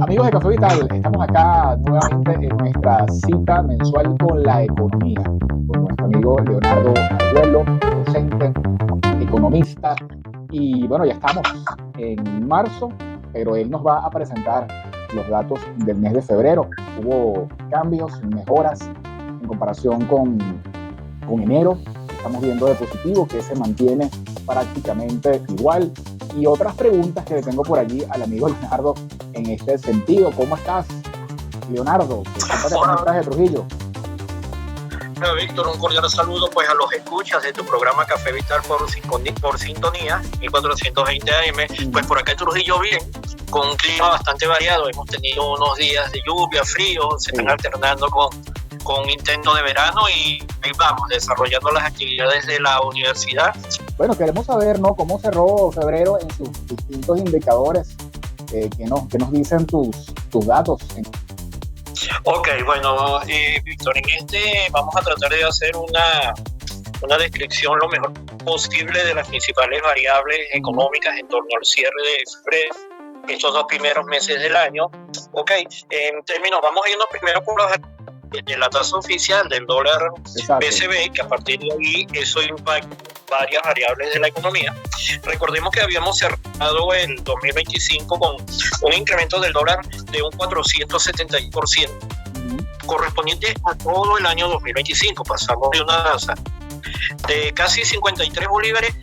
Amigos de Café Vital, estamos acá nuevamente en nuestra cita mensual con la economía, con nuestro amigo Leonardo Arguello, docente, economista, y bueno, ya estamos en marzo, pero él nos va a presentar los datos del mes de febrero. Hubo cambios, mejoras en comparación con enero. Estamos viendo de positivo que se mantiene prácticamente igual. Y otras preguntas que le tengo por allí al amigo Leonardo en este sentido. ¿Cómo estás, Leonardo? ¿Cómo estás de Trujillo? Hola, Víctor, un cordial saludo pues a los escuchas de tu programa Café Vital por sintonía 1420 AM. Pues por acá en Trujillo bien, con un clima bastante variado. Hemos tenido unos días de lluvia, frío, se están alternando con intentos de verano y vamos desarrollando las actividades de la universidad. Bueno, queremos saber, ¿no?, cómo cerró febrero en sus distintos indicadores. ¿Qué nos dicen tus datos? Ok, bueno, Víctor, vamos a tratar de hacer una descripción lo mejor posible de las principales variables económicas en torno al cierre de febrero, estos 2 primeros meses del año. Ok, en términos, vamos yendo primero por la tasa oficial del dólar BCB, que a partir de ahí eso impacta varias variables de la economía. Recordemos que habíamos cerrado el 2025 con un incremento del dólar de un 471%, correspondiente a todo el año 2025. Pasamos de una tasa de casi 53 bolívares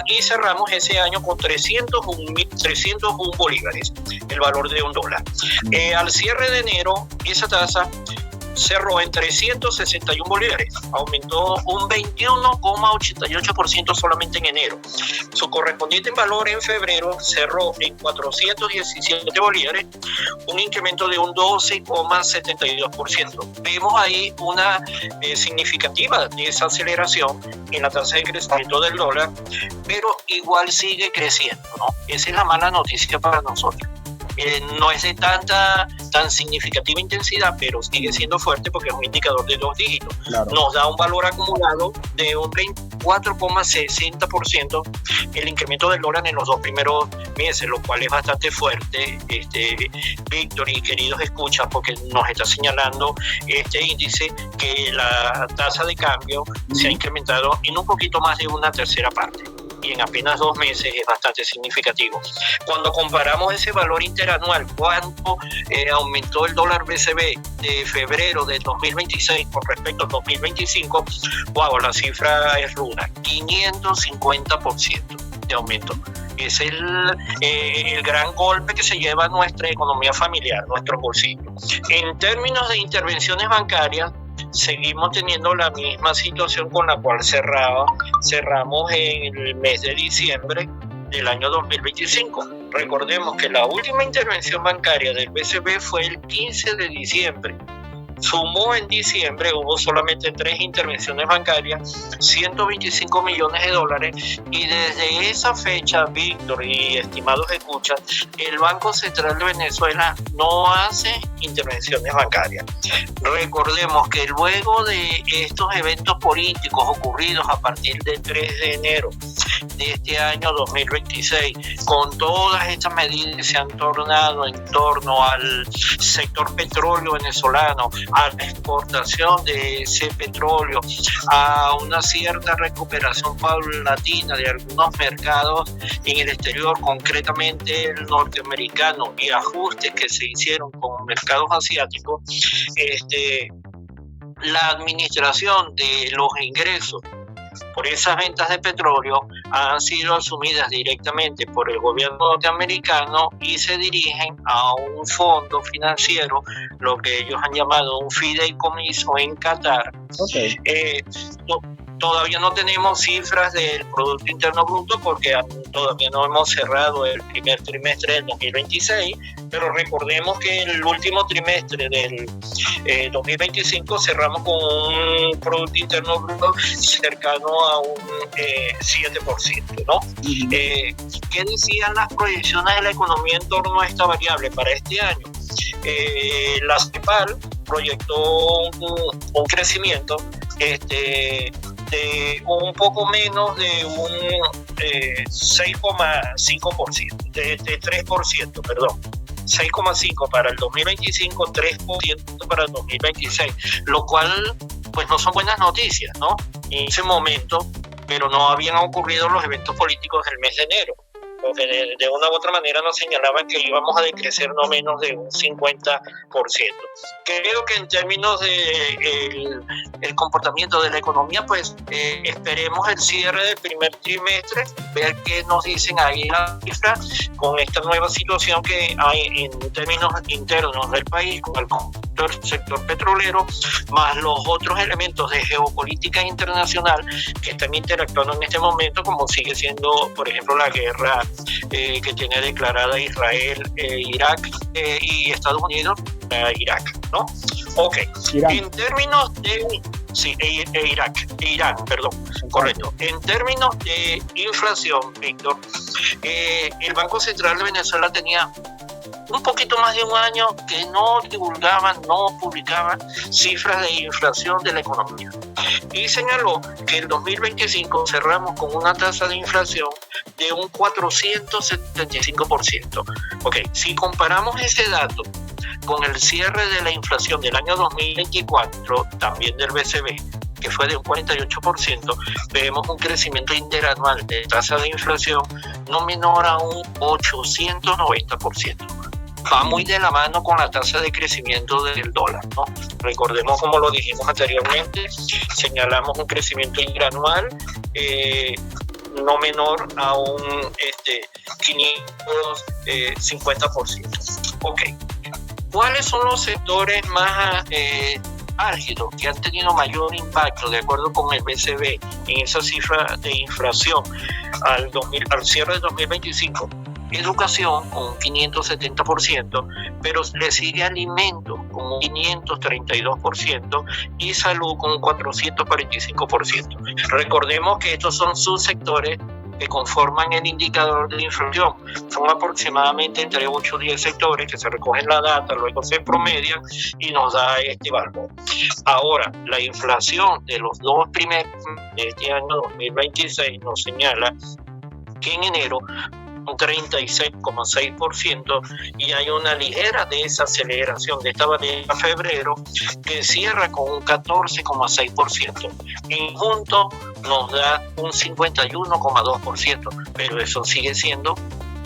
y cerramos ese año con 301 bolívares, el valor de un dólar. Al cierre de enero, esa tasa cerró en 361 bolívares, aumentó un 21,88% solamente en enero. Su correspondiente valor en febrero cerró en 417 bolívares, un incremento de un 12,72%. Vemos ahí una significativa desaceleración en la tasa de crecimiento del dólar, pero igual sigue creciendo, ¿no? Esa es la mala noticia para nosotros. No es de tan significativa intensidad, pero sigue siendo fuerte porque es un indicador de 2 dígitos. Claro. Nos da un valor acumulado de un 24,60% el incremento del dólar en los 2 primeros meses, lo cual es bastante fuerte, Víctor y queridos escuchas, porque nos está señalando este índice que la tasa de cambio se ha incrementado en un poquito más de una tercera parte. Y en apenas 2 meses es bastante significativo. Cuando comparamos ese valor interanual, cuánto aumentó el dólar BCB de febrero del 2026 con respecto al 2025, wow, la cifra es ruda, 550% de aumento. Es el gran golpe que se lleva a nuestra economía familiar, nuestros bolsillos. En términos de intervenciones bancarias, seguimos teniendo la misma situación con la cual cerramos en el mes de diciembre del año 2025. Recordemos que la última intervención bancaria del BCB fue el 15 de diciembre. Sumó en diciembre, hubo solamente 3 intervenciones bancarias, 125 millones de dólares, y desde esa fecha, Víctor y estimados escuchas, el Banco Central de Venezuela no hace intervenciones bancarias. Recordemos que luego de estos eventos políticos ocurridos a partir del 3 de enero de este año 2026, con todas estas medidas que se han tornado en torno al sector petróleo venezolano, a la exportación de ese petróleo, a una cierta recuperación paulatina de algunos mercados en el exterior, concretamente el norteamericano, y ajustes que se hicieron con mercados asiáticos, la administración de los ingresos por esas ventas de petróleo han sido asumidas directamente por el gobierno norteamericano y se dirigen a un fondo financiero, lo que ellos han llamado un fideicomiso en Qatar. Okay. Todavía no tenemos cifras del Producto Interno Bruto porque todavía no hemos cerrado el primer trimestre del 2026, pero recordemos que el último trimestre del 2025 cerramos con un Producto Interno Bruto cercano a un 7%, ¿no? ¿Qué decían las proyecciones de la economía en torno a esta variable para este año? La CEPAL proyectó un crecimiento de un poco menos de un 6,5%, de 3%, perdón. 6,5 para el 2025, 3% para el 2026, lo cual pues no son buenas noticias, ¿no? En ese momento, pero no habían ocurrido los eventos políticos del mes de enero, porque de una u otra manera nos señalaban que íbamos a decrecer no menos de un 50%. Creo que en términos de el comportamiento de la economía, pues esperemos el cierre del primer trimestre, ver qué nos dicen ahí la cifra con esta nueva situación que hay en términos internos del país, con el sector petrolero, más los otros elementos de geopolítica internacional que están interactuando en este momento, como sigue siendo, por ejemplo, la guerra que tiene declarada Israel, Irak y Estados Unidos, Irak, ¿no? Ok. Irán. En términos de... Sí, Irán, perdón, correcto. En términos de inflación, Víctor, el Banco Central de Venezuela tenía un poquito más de un año que no divulgaban, no publicaban cifras de inflación de la economía. Y señaló que el 2025 cerramos con una tasa de inflación de un 475%. Ok, si comparamos ese dato con el cierre de la inflación del año 2024, también del BCB, que fue de un 48%, vemos un crecimiento interanual de tasa de inflación no menor a un 890%. Va muy de la mano con la tasa de crecimiento del dólar, ¿no? Recordemos, como lo dijimos anteriormente, señalamos un crecimiento interanual no menor a un 550%. Ok. ¿Cuáles son los sectores más álgidos que han tenido mayor impacto, de acuerdo con el BCB, en esa cifra de inflación al cierre de 2025? Educación con un 570%, pero le sigue alimento con un 532% y salud con un 445%. Recordemos que estos son subsectores que conforman el indicador de inflación. Son aproximadamente entre 8 o 10 sectores que se recogen la data, luego se promedian y nos da este valor. Ahora, la inflación de los dos primeros de este año 2026 nos señala que en enero un 36,6% y hay una ligera desaceleración de esta variable a febrero que cierra con un 14,6%. En conjunto nos da un 51,2%, pero eso sigue siendo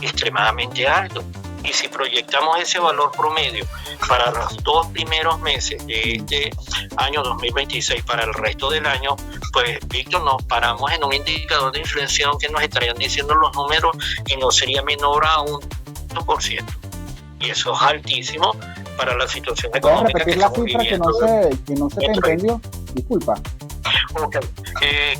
extremadamente alto. Y si proyectamos ese valor promedio para los dos primeros meses de este año 2026 para el resto del año, pues, Víctor, nos paramos en un indicador de inflación que nos estarían diciendo los números que no sería menor a un 1%. Y eso es altísimo para la situación económica que estamos viviendo. ¿Puedes repetir la cifra que no se te entendió? Disculpa. Okay.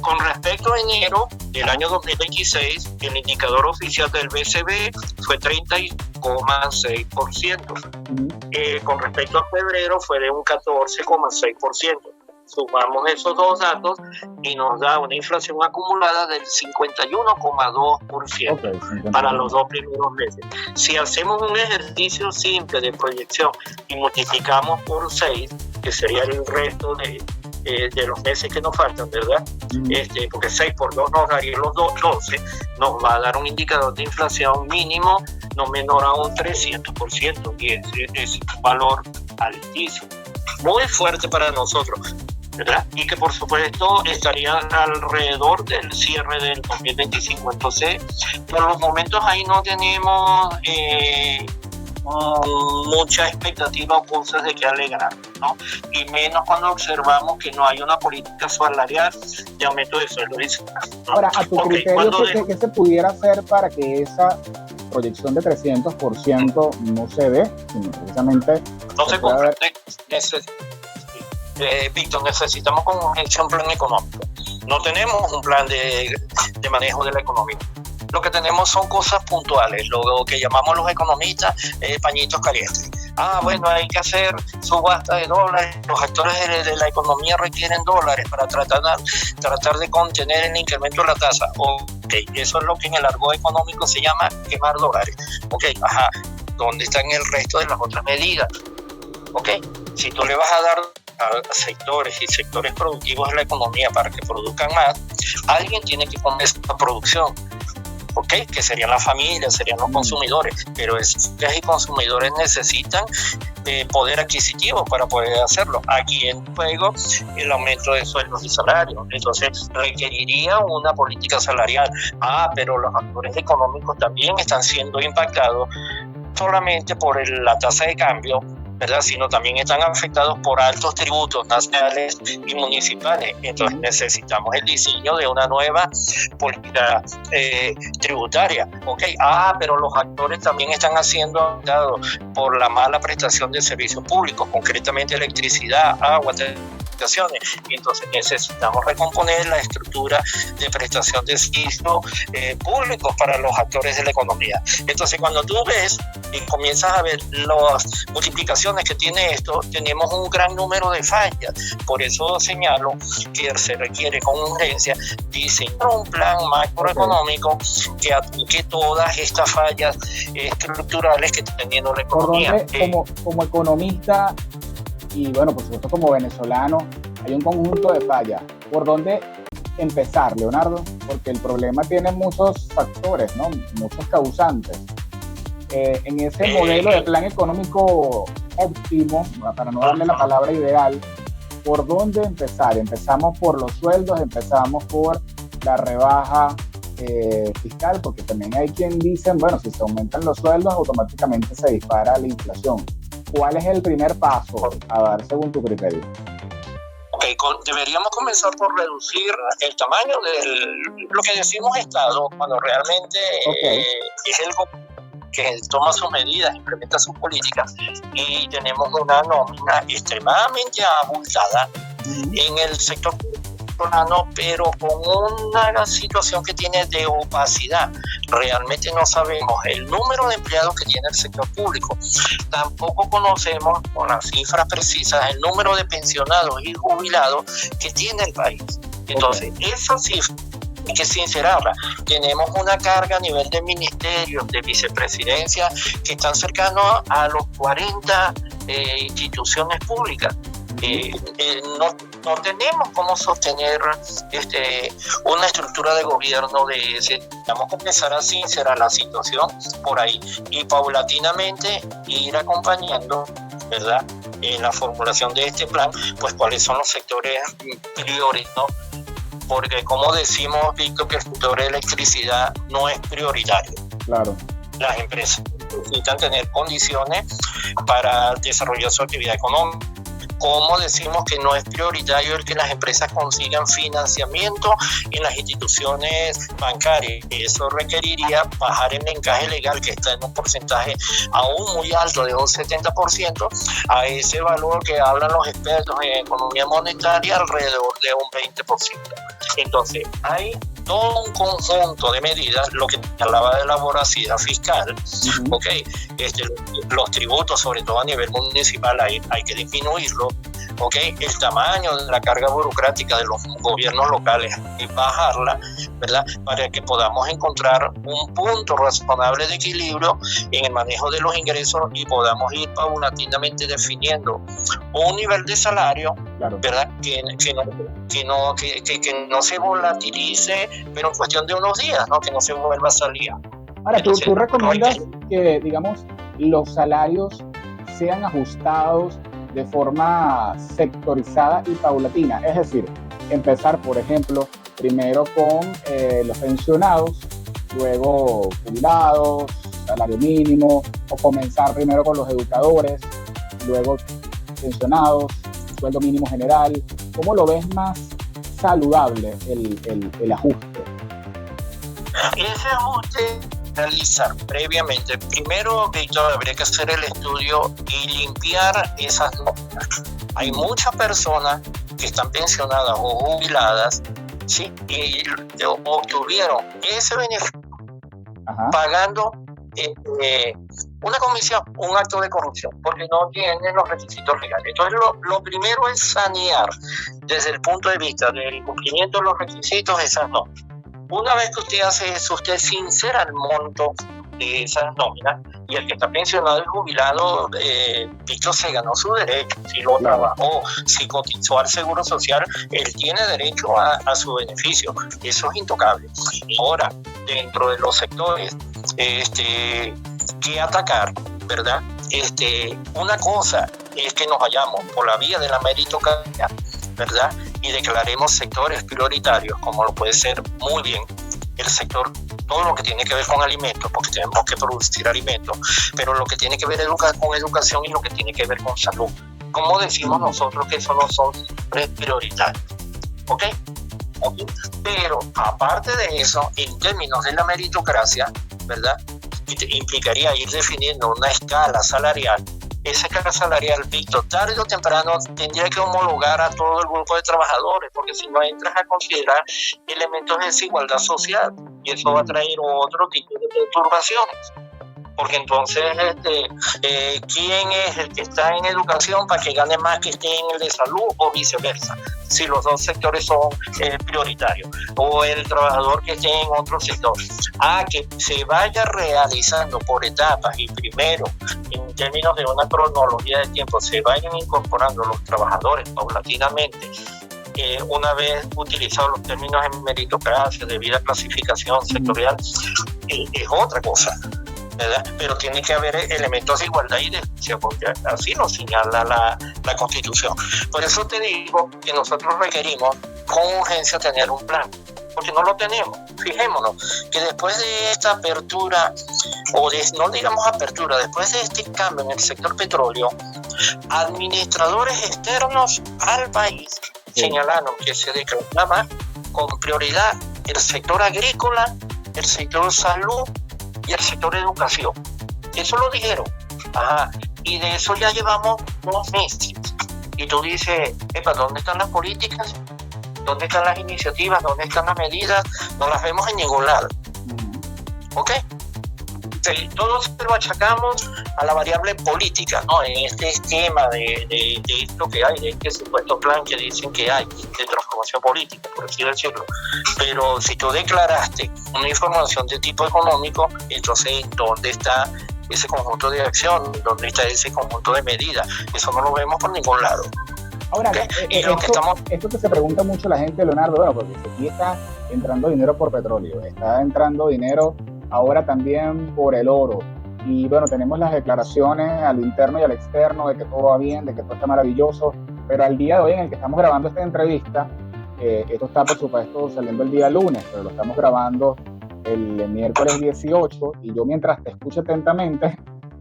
Con respecto a enero del año 2026, el indicador oficial del BCB fue 30,6%. Con respecto a febrero fue de un 14,6%. Sumamos esos dos datos y nos da una inflación acumulada del 51,2% para los dos primeros meses. Si hacemos un ejercicio simple de proyección y multiplicamos por 6, que sería el resto de los meses que nos faltan, ¿verdad? Porque 6 por 2 nos daría los 12, nos va a dar un indicador de inflación mínimo no menor a un 300%, y es un valor altísimo, muy fuerte para nosotros, ¿verdad? Y que por supuesto estaría alrededor del cierre del 2025. Entonces, por los momentos ahí no tenemos mucha expectativa o cosas de que alegrar, ¿no? Y menos cuando observamos que no hay una política salarial de aumento de sueldo. Ahora, a tu criterio, ¿qué se pudiera hacer para que esa proyección de 300% no se dé, sino precisamente no se convierte? Víctor, necesitamos un plan económico. No tenemos un plan de manejo de la economía. Lo que tenemos son cosas puntuales, lo que llamamos los economistas pañitos calientes. Bueno, hay que hacer subasta de dólares, los actores de la economía requieren dólares para tratar de contener el incremento de la tasa. Ok, eso es lo que en el argot económico se llama quemar dólares. Ok, ¿dónde están el resto de las otras medidas? Ok, si tú le vas a dar a sectores y sectores productivos de la economía para que produzcan más, alguien tiene que poner esa producción. ¿ok? Que serían las familias, serían los consumidores, pero esos familias y consumidores necesitan poder adquisitivo para poder hacerlo. Aquí en juego el aumento de sueldos y salarios, entonces requeriría una política salarial. Pero los actores económicos también están siendo impactados solamente por la tasa de cambio, ¿verdad? Sino también están afectados por altos tributos nacionales y municipales. Entonces necesitamos el diseño de una nueva política tributaria. ¿Okay? Pero los actores también están siendo afectados por la mala prestación de servicios públicos, concretamente electricidad, agua, y entonces necesitamos recomponer la estructura de prestación de servicios públicos para los actores de la economía. Entonces, cuando tú ves y comienzas a ver las multiplicaciones que tiene esto, tenemos un gran número de fallas. Por eso señalo que se requiere con urgencia diseñar un plan macroeconómico que aplique todas estas fallas estructurales que está teniendo la economía. Como economista y bueno, por supuesto como venezolano, hay un conjunto de fallas. ¿Por dónde empezar, Leonardo? Porque el problema tiene muchos factores, ¿no? Muchos causantes. En ese modelo de plan económico óptimo, para no darle la palabra ideal, ¿por dónde empezar? ¿Empezamos por los sueldos? ¿Empezamos por la rebaja fiscal? Porque también hay quien dice, bueno, si se aumentan los sueldos, automáticamente se dispara la inflación. ¿Cuál es el primer paso a dar según tu criterio? Deberíamos comenzar por reducir el tamaño de lo que decimos Estado, cuando realmente es el que toma sus medidas, implementa sus políticas, y tenemos una nómina extremadamente abultada en el sector venezolano, pero con una situación que tiene de opacidad. Realmente no sabemos el número de empleados que tiene el sector público. Tampoco conocemos con las cifras precisas el número de pensionados y jubilados que tiene el país. Entonces, esa cifra hay que sincerarla. Tenemos una carga a nivel de ministerios, de vicepresidencia, que están cercanos a los 40 instituciones públicas. No tenemos cómo sostener una estructura de gobierno de ese. Tenemos que empezar a sincerar la situación por ahí y paulatinamente ir acompañando, ¿verdad?, en la formulación de este plan, pues cuáles son los sectores prioritarios, ¿no? Porque como decimos, Víctor, que el sector de electricidad no es prioritario. Claro. Las empresas necesitan tener condiciones para desarrollar su actividad económica. Como decimos que no es prioritario el que las empresas consigan financiamiento en las instituciones bancarias. Eso requeriría bajar el encaje legal, que está en un porcentaje aún muy alto de un 70%, a ese valor que hablan los expertos en economía monetaria, alrededor de un 20%. Entonces, hay todo un conjunto de medidas, lo que hablaba de la voracidad fiscal, los tributos, sobre todo a nivel municipal, hay que disminuirlo, el tamaño de la carga burocrática de los gobiernos locales y bajarla, ¿verdad?, para que podamos encontrar un punto razonable de equilibrio en el manejo de los ingresos y podamos ir paulatinamente definiendo un nivel de salario, claro, ¿verdad?, que no se volatilice, pero en cuestión de unos días, ¿no?, que no se vuelva a salir. Ahora, entonces, ¿tú recomiendas que, digamos, los salarios sean ajustados de forma sectorizada y paulatina? Es decir, empezar, por ejemplo, primero con los pensionados, luego jubilados, salario mínimo, o comenzar primero con los educadores, luego pensionados, sueldo mínimo general. ¿Cómo lo ves más saludable el ajuste? Ese ajuste realizar previamente. Primero, Víctor, habría que hacer el estudio y limpiar esas nóminas. Hay muchas personas que están pensionadas o jubiladas, ¿sí?, y obtuvieron ese beneficio pagando una comisión, un acto de corrupción, porque no tienen los requisitos legales. Entonces, lo primero es sanear desde el punto de vista del cumplimiento de los requisitos esas nóminas. Una vez que usted hace eso, usted sincera el monto de esas nóminas, y el que está pensionado y jubilado, Víctor, se ganó su derecho. Si lo trabajó, si cotizó al Seguro Social, él tiene derecho a su beneficio. Eso es intocable. Ahora, dentro de los sectores que atacar, ¿verdad? Una cosa es que nos vayamos por la vía de la meritocracia, ¿verdad? Y declaremos sectores prioritarios, como lo puede ser muy bien el sector, todo lo que tiene que ver con alimentos, porque tenemos que producir alimentos, pero lo que tiene que ver con educación y lo que tiene que ver con salud. Como decimos nosotros que eso no son prioritarios, ¿ok? Pero aparte de eso, en términos de la meritocracia, ¿verdad? Implicaría ir definiendo una escala salarial. Esa escala salarial, Víctor, tarde o temprano tendría que homologar a todo el grupo de trabajadores, porque si no entras a considerar elementos de desigualdad social, y eso va a traer otro tipo de perturbaciones. Porque entonces, ¿quién es el que está en educación para que gane más que esté en el de salud o viceversa? Si los dos sectores son prioritarios, o el trabajador que esté en otro sector. Que se vaya realizando por etapas y primero, en términos de una cronología de tiempo, se vayan incorporando los trabajadores paulatinamente. Una vez utilizados los términos en meritocracia, debida clasificación sectorial, es otra cosa, ¿verdad? Pero tiene que haber elementos de igualdad y de justicia, porque así lo señala la Constitución. Por eso te digo que nosotros requerimos con urgencia tener un plan, porque no lo tenemos. Fijémonos que después de esta apertura, no digamos apertura, después de este cambio en el sector petróleo, administradores externos al país señalaron que se declaraba con prioridad el sector agrícola, el sector salud y el sector educación. Eso lo dijeron. Y de eso ya llevamos 2 meses. Y tú dices, ¿dónde están las políticas? ¿Dónde están las iniciativas? ¿Dónde están las medidas? No las vemos en ningún lado. ¿Ok? Todos lo achacamos a la variable política, ¿no? En este esquema de esto que hay, de este supuesto plan que dicen que hay de transformación política, por así decirlo. Pero si tú declaraste una información de tipo económico, entonces ¿dónde está ese conjunto de acción? ¿Dónde está ese conjunto de medidas? Eso no lo vemos por ningún lado. Ahora, esto que se pregunta mucho la gente, Leonardo, bueno, porque aquí está entrando dinero por petróleo, está entrando dinero ahora también por el oro, y bueno, tenemos las declaraciones al interno y al externo de que todo va bien, de que todo está maravilloso, pero al día de hoy en el que estamos grabando esta entrevista, esto está por supuesto saliendo el día lunes, pero lo estamos grabando el miércoles 18, y yo mientras te escucho atentamente,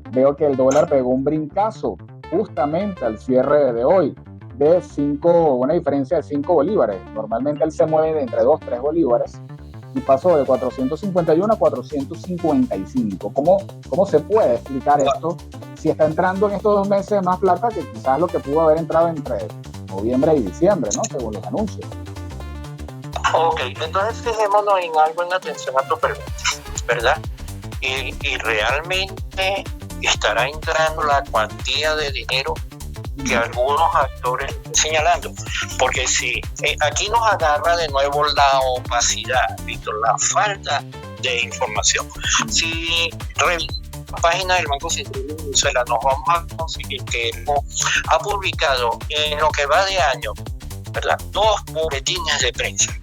veo que el dólar pegó un brincazo justamente al cierre de hoy, de una diferencia de 5 bolívares. Normalmente él se mueve de entre 2-3 bolívares, y pasó de 451 a 455. ¿Cómo se puede explicar esto si está entrando en estos 2 meses más plata que quizás lo que pudo haber entrado entre noviembre y diciembre, ¿no? Según los anuncios. Ok, entonces fijémonos en algo en atención a tu pregunta, ¿verdad? Y realmente estará entrando la cuantía de dinero que algunos actores están señalando, porque si aquí nos agarra de nuevo la opacidad, Víctor, la falta de información. Si revisamos la página del Banco Central de Venezuela, nos vamos a conseguir que ha publicado en lo que va de año, ¿verdad?, 2 boletines de prensa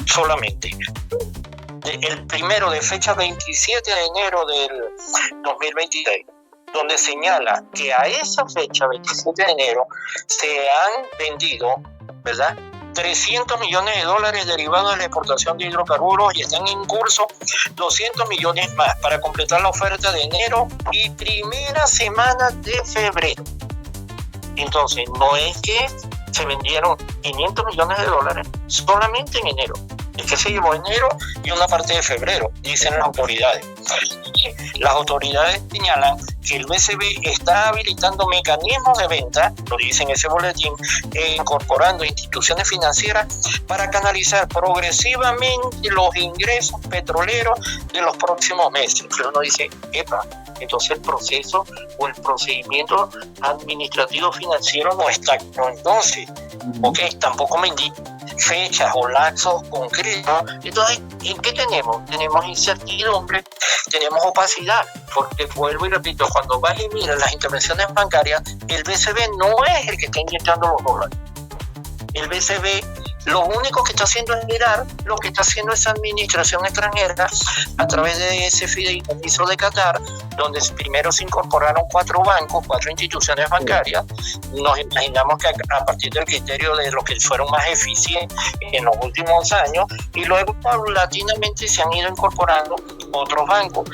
solamente. El primero de fecha 27 de enero del 2023, donde señala que a esa fecha, 27 de enero, se han vendido, ¿verdad?, $300 millones derivados de la exportación de hidrocarburos, y están en curso 200 millones más para completar la oferta de enero y primera semana de febrero. Entonces, no es que se vendieron $500 millones solamente en enero, es que se llevó enero y una parte de febrero, dicen las autoridades. Las autoridades señalan que el BCB está habilitando mecanismos de venta, lo dice en ese boletín, incorporando instituciones financieras para canalizar progresivamente los ingresos petroleros de los próximos meses. Pero uno dice, entonces el proceso o el procedimiento administrativo financiero no está. Entonces, tampoco me indica fechas o lapsos concretos. Entonces, ¿en qué tenemos? Tenemos incertidumbre, tenemos opacidad, porque vuelvo y repito, cuando vas y miras las intervenciones bancarias, el BCB no es el que está inyectando los dólares. El BCB Lo único que está haciendo es mirar lo que está haciendo esa administración extranjera a través de ese fideicomiso de Qatar, donde primero se incorporaron 4 bancos, 4 instituciones bancarias. Nos imaginamos que a partir del criterio de los que fueron más eficientes en los últimos años, y luego paulatinamente se han ido incorporando otros bancos.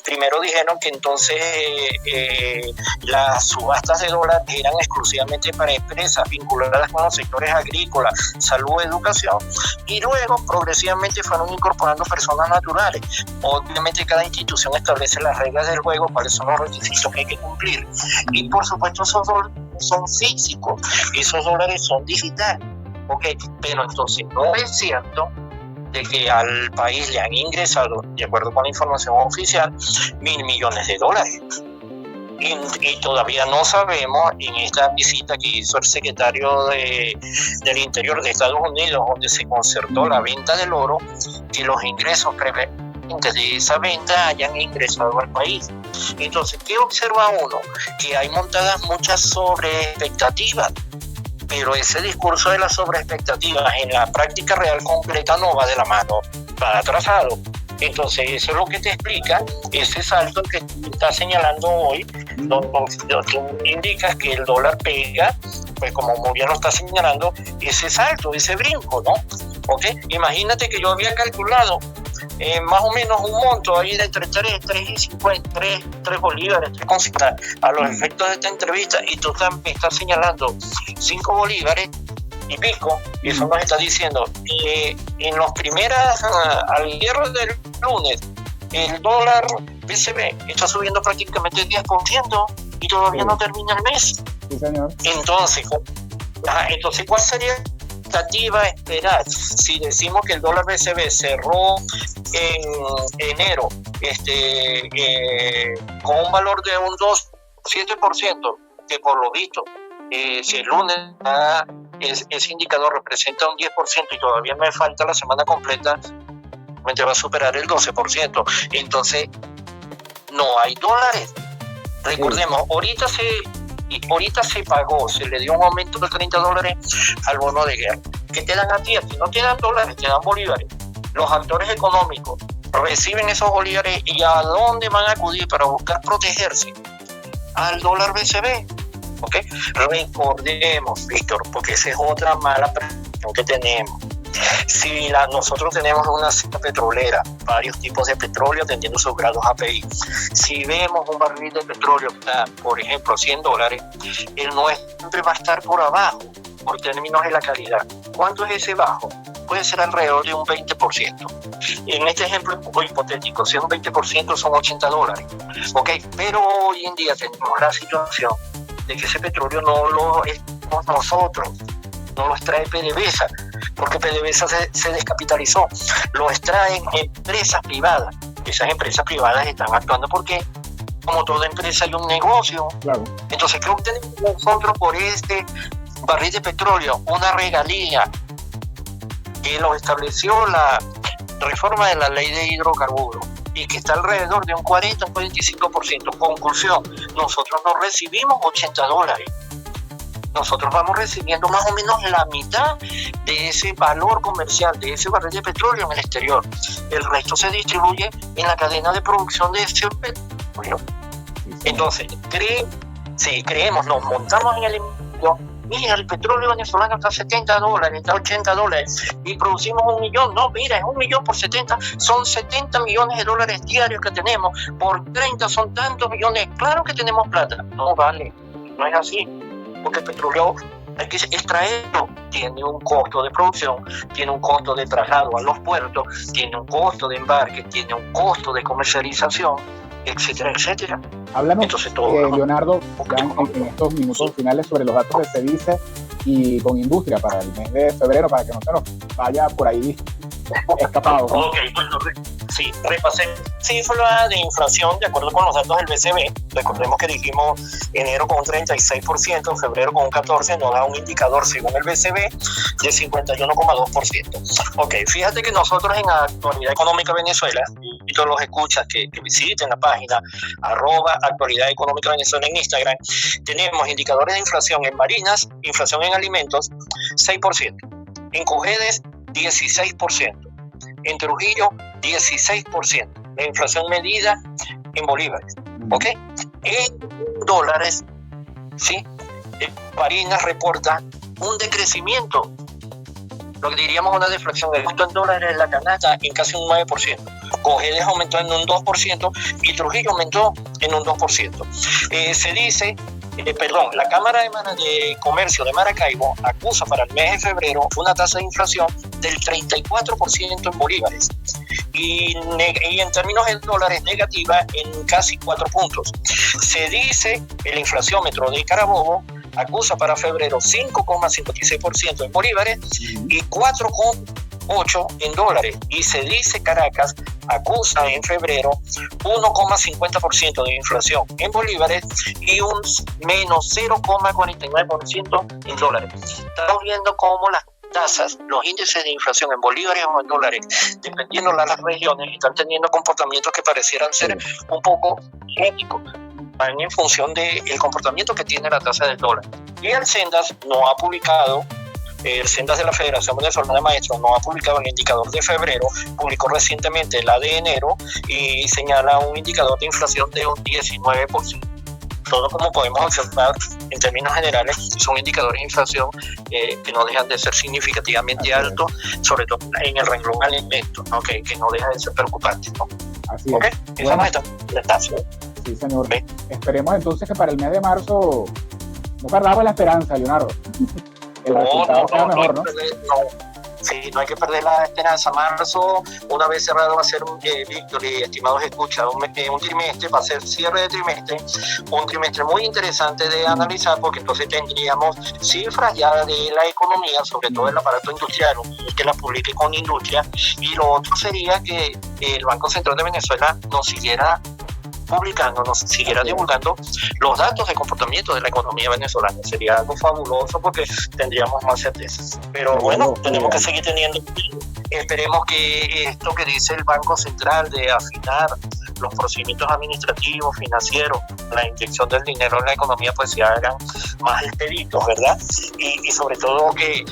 Primero dijeron que entonces las subastas de dólares eran exclusivamente para empresas vinculadas con los sectores agrícolas, salud, educación, y luego progresivamente fueron incorporando personas naturales. Obviamente cada institución establece las reglas del juego, cuáles son los requisitos que hay que cumplir, y por supuesto esos dólares son físicos, esos dólares son digitales, ¿okay? Pero entonces no es cierto de que al país le han ingresado, de acuerdo con la información oficial, $1.000 millones. Y todavía no sabemos, en esta visita que hizo el secretario del Interior de Estados Unidos, donde se concertó la venta del oro, que los ingresos provenientes de esa venta hayan ingresado al país. Entonces, ¿qué observa uno? Que hay montadas muchas sobreexpectativas, pero ese discurso de las sobreexpectativas en la práctica real concreta no va de la mano, va atrasado. Entonces eso es lo que te explica ese salto que tú estás señalando hoy, donde tú indicas que el dólar pega, pues como muy bien lo estás señalando, ese salto, ese brinco, ¿no? ¿Okay? Imagínate que yo había calculado más o menos un monto ahí de entre 3 y 50, 3 bolívares, 3,50 a los efectos de esta entrevista, y tú me estás señalando 5 bolívares y pico, y eso nos está diciendo que en los primeras, al cierre del lunes, el dólar BCB está subiendo prácticamente el 10% y todavía no termina el mes. Sí, señor. Entonces, ¿cuál sería la expectativa esperar si decimos que el dólar BCB cerró en enero con un valor de un 2,7%, que por lo visto si el lunes ese indicador representa un 10% y todavía me falta la semana completa, va a superar el 12%. Entonces, no hay dólares. Recordemos, ahorita se pagó, se le dio un aumento de $30 al bono de guerra. ¿Qué te dan a ti? Aquí no te dan dólares, te dan bolívares. Los actores económicos reciben esos bolívares y ¿a dónde van a acudir para buscar protegerse? Al dólar BCB. ¿Okay? Recordemos, Víctor, porque esa es otra mala percepción que tenemos. Si nosotros tenemos una cesta petrolera, varios tipos de petróleo atendiendo sus grados API, si vemos un barril de petróleo que está, por ejemplo, $100, el nuestro va a estar por abajo, por términos de la calidad. ¿Cuánto es ese bajo? Puede ser alrededor de un 20%. En este ejemplo hipotético, si es un 20% son $80. ¿Okay? Pero hoy en día tenemos la situación de que ese petróleo no lo extraemos nosotros, no lo extrae PDVSA, porque PDVSA se descapitalizó, lo extraen empresas privadas. Esas empresas privadas están actuando porque, como toda empresa, hay un negocio. Claro. Entonces, ¿qué obtenemos nosotros por este barril de petróleo? Una regalía que lo estableció la reforma de la ley de hidrocarburos, y que está alrededor de un 40 o 45%. Conclusión, nosotros no recibimos $80. Nosotros vamos recibiendo más o menos la mitad de ese valor comercial, de ese barril de petróleo en el exterior. El resto se distribuye en la cadena de producción de ese petróleo. Entonces, creemos, nos montamos en el embudo. Mira, el petróleo venezolano está a $70, está a $80 y producimos 1 millón. No, mira, es 1 millón por 70, son $70 millones diarios que tenemos. Por 30 son tantos millones. Claro que tenemos plata. No vale, no es así, porque el petróleo hay que extraerlo. Tiene un costo de producción, tiene un costo de traslado a los puertos, tiene un costo de embarque, tiene un costo de comercialización, etcétera, etcétera. Háblanos, entonces, Leonardo, ya en estos minutos finales, sobre los datos de CEDICE y con industria para el mes de febrero, para que no se nos vaya por ahí escapado. Ok, bueno, sí, repasé cifra de inflación de acuerdo con los datos del BCB. Recordemos que dijimos enero con un 36%, febrero con un 14%, nos da un indicador según el BCB de 51,2%. Ok, fíjate que nosotros en Actualidad Económica Venezuela, y todos los escuchas que visiten la página @Actualidad Económica Venezuela en Instagram, tenemos indicadores de inflación en marinas, inflación en alimentos, 6%. En Cojedes, 16%. En Trujillo, 16%. La inflación medida en bolívares. ¿Ok? En dólares, ¿sí? Barinas reporta un decrecimiento, lo que diríamos una deflación. El costo en dólares de la canasta en casi un 9%. Cojedes aumentó en un 2% y Trujillo aumentó en un 2%. Se dice, la Cámara de Comercio de Maracaibo acusa para el mes de febrero una tasa de inflación del 34% en bolívares y en términos de dólares negativa en casi 4 puntos. Se dice el inflaciómetro de Carabobo acusa para febrero 5,56% en bolívares y 4,8% en dólares. Y se dice Caracas acusa en febrero 1,50% de inflación en bolívares y un menos 0,49% en dólares. Estamos viendo cómo las tasas, los índices de inflación en bolívares o en dólares, dependiendo de las regiones, están teniendo comportamientos que parecieran ser un poco éticos. Van en función del comportamiento que tiene la tasa del dólar. Y el Sendas no ha publicado, el Sendas de la Federación Venezolana de Maestros no ha publicado el indicador de febrero, publicó recientemente la de enero y señala un indicador de inflación de un 19%. Todo, como podemos observar, en términos generales, son indicadores de inflación que no dejan de ser significativamente altos, sobre todo en el renglón alimentos, ¿no? que no deja de ser preocupante, ¿no? Así ¿Okay? es. Esa es la tasa. Sí, señor. ¿Sí? Esperemos entonces que para el mes de marzo no perdamos la esperanza, Leonardo. El resultado sea mejor, ¿no? Sí, no hay que perder la esperanza. Marzo, una vez cerrado, va a ser, Víctor y estimados escuchas, un trimestre, va a ser cierre de trimestre, un trimestre muy interesante de analizar, porque entonces tendríamos cifras ya de la economía, sobre todo el aparato industrial, que la publique con industria, y lo otro sería que el Banco Central de Venezuela nos siguiera publicando, nos siguiera divulgando los datos de comportamiento de la economía venezolana. Sería algo fabuloso porque tendríamos más certezas. Pero bueno, tenemos que seguir teniendo. Esperemos que esto que dice el Banco Central de afinar los procedimientos administrativos, financieros, la inyección del dinero en la economía, pues se hagan más expeditos, ¿verdad? Y sobre todo que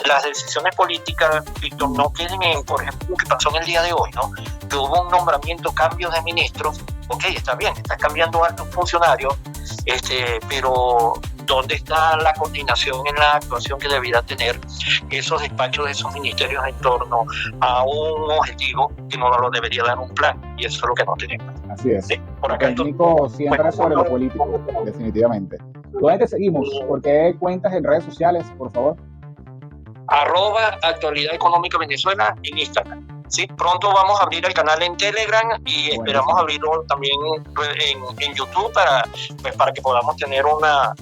las decisiones políticas, Víctor, no queden en, por ejemplo, lo que pasó en el día de hoy, ¿no? Que hubo un nombramiento, cambios de ministros. Ok, está bien, está cambiando altos funcionarios, pero ¿dónde está la coordinación en la actuación que debiera tener esos despachos de esos ministerios en torno a un objetivo que no lo debería dar un plan? Y eso es lo que no tenemos. Así es. Sí, por acá, lo técnico siempre sobre lo político, definitivamente. ¿Dónde te seguimos? ¿Por qué cuentas en redes sociales, por favor? @Actualidad Económica Venezuela en Instagram. Sí, pronto vamos a abrir el canal en Telegram y esperamos abrirlo también en YouTube para que podamos tener una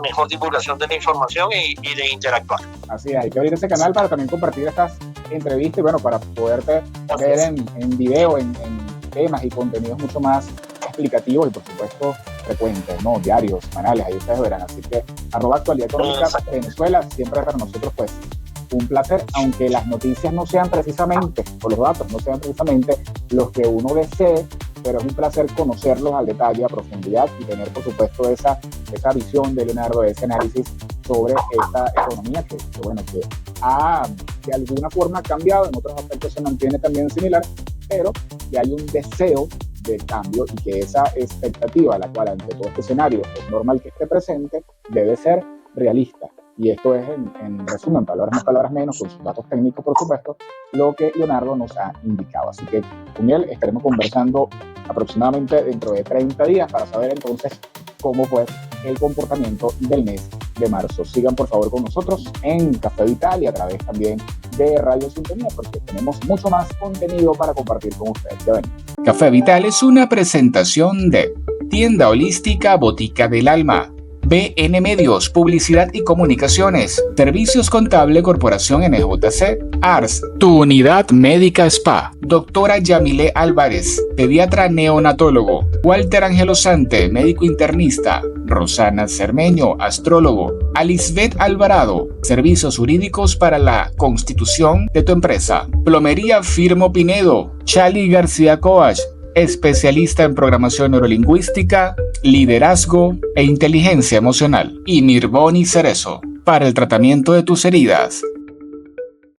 mejor divulgación de la información y de interactuar. Así es, hay que abrir ese canal para también compartir estas entrevistas y bueno, para poderte ver en video, en temas y contenidos mucho más explicativos y por supuesto frecuentes, ¿no? Diarios, semanales, ahí ustedes verán. Así que @Actualidad Económica Venezuela, siempre para nosotros pues un placer, aunque las noticias no sean precisamente, o los datos no sean precisamente los que uno desee, pero es un placer conocerlos al detalle, a profundidad y tener por supuesto esa visión de Leonardo, ese análisis sobre esta economía que ha de alguna forma cambiado, en otros aspectos se mantiene también similar, pero que hay un deseo de cambio y que esa expectativa, la cual ante todo este escenario es normal que esté presente, debe ser realista. Y esto es, en resumen, palabras más, palabras menos, con sus datos técnicos, por supuesto, lo que Leonardo nos ha indicado. Así que con él estaremos conversando aproximadamente dentro de 30 días para saber entonces cómo fue el comportamiento del mes de marzo. Sigan por favor con nosotros en Café Vital y a través también de Radio Sintonía, porque tenemos mucho más contenido para compartir con ustedes. Ya ven. Café Vital es una presentación de Tienda Holística Botica del Alma, BN Medios, Publicidad y Comunicaciones, Servicios Contable Corporación NJC, ARS, Tu Unidad Médica Spa, Doctora Yamile Álvarez, Pediatra Neonatólogo, Walter Angelosante, Médico Internista, Rosana Cermeño, Astrólogo, Alisbeth Alvarado, Servicios Jurídicos para la Constitución de tu empresa, Plomería Firmo Pinedo, Chali García Coach, especialista en programación neurolingüística, liderazgo e inteligencia emocional, y Mirboni Cerezo, para el tratamiento de tus heridas.